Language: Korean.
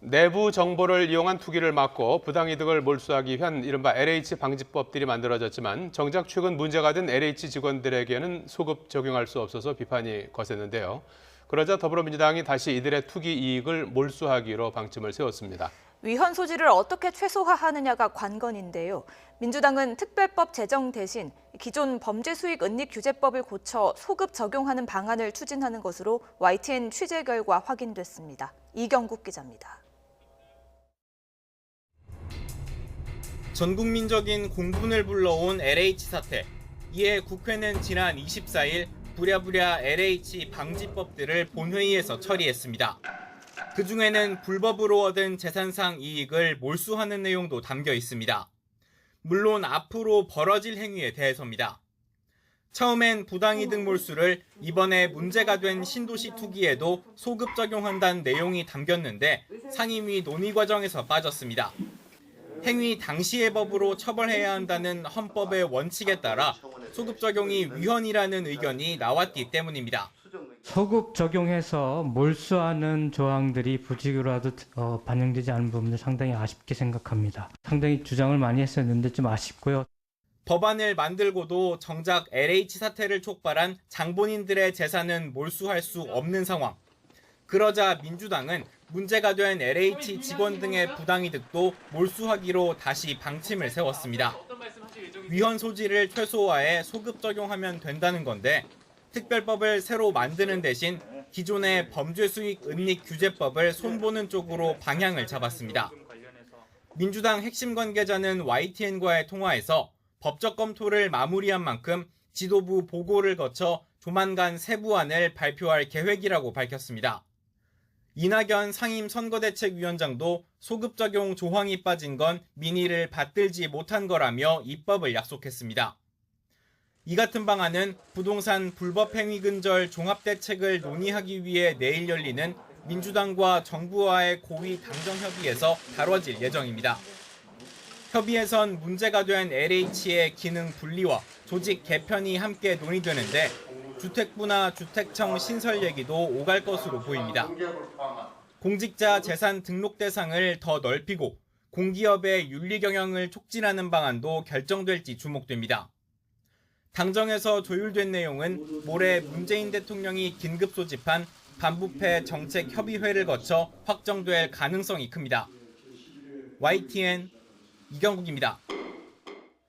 내부 정보를 이용한 투기를 막고 부당이득을 몰수하기 위한 이른바 LH 방지법들이 만들어졌지만 정작 최근 문제가 된 LH 직원들에게는 소급 적용할 수 없어서 비판이 거셌는데요. 그러자 더불어민주당이 다시 이들의 투기 이익을 몰수하기로 방침을 세웠습니다. 위헌 소지를 어떻게 최소화하느냐가 관건인데요. 민주당은 특별법 제정 대신 기존 범죄수익은닉규제법을 고쳐 소급 적용하는 방안을 추진하는 것으로 YTN 취재 결과 확인됐습니다. 이경국 기자입니다. 전국민적인 공분을 불러온 LH 사태. 이에 국회는 지난 24일 부랴부랴 LH 방지법들을 본회의에서 처리했습니다. 그중에는 불법으로 얻은 재산상 이익을 몰수하는 내용도 담겨 있습니다. 물론 앞으로 벌어질 행위에 대해서입니다. 처음엔 부당이득 몰수를 이번에 문제가 된 신도시 투기에도 소급 적용한다는 내용이 담겼는데 상임위 논의 과정에서 빠졌습니다. 행위 당시의 법으로 처벌해야 한다는 헌법의 원칙에 따라 소급 적용이 위헌이라는 의견이 나왔기 때문입니다. 소급 적용해서 몰수하는 조항들이 부직으로라도 반영되지 않은 부분을 상당히 아쉽게 생각합니다. 상당히 주장을 많이 했었는데 좀 아쉽고요. 법안을 만들고도 정작 LH 사태를 촉발한 장본인들의 재산은 몰수할 수 없는 상황. 그러자 민주당은 문제가 된 LH 직원 등의 부당이득도 몰수하기로 다시 방침을 세웠습니다. 위헌 소지를 최소화해 소급 적용하면 된다는 건데 특별법을 새로 만드는 대신 기존의 범죄수익은닉규제법을 손보는 쪽으로 방향을 잡았습니다. 민주당 핵심 관계자는 YTN과의 통화에서 법적 검토를 마무리한 만큼 지도부 보고를 거쳐 조만간 세부안을 발표할 계획이라고 밝혔습니다. 이낙연 상임선거대책위원장도 소급 적용 조항이 빠진 건 민의를 받들지 못한 거라며 입법을 약속했습니다. 이 같은 방안은 부동산 불법 행위 근절 종합대책을 논의하기 위해 내일 열리는 민주당과 정부와의 고위 당정협의에서 다뤄질 예정입니다. 협의에선 문제가 된 LH의 기능 분리와 조직 개편이 함께 논의되는데 주택부나 주택청 신설 얘기도 오갈 것으로 보입니다. 공직자 재산 등록 대상을 더 넓히고 공기업의 윤리 경영을 촉진하는 방안도 결정될지 주목됩니다. 당정에서 조율된 내용은 모레 문재인 대통령이 긴급 소집한 반부패 정책협의회를 거쳐 확정될 가능성이 큽니다. YTN 이경국입니다.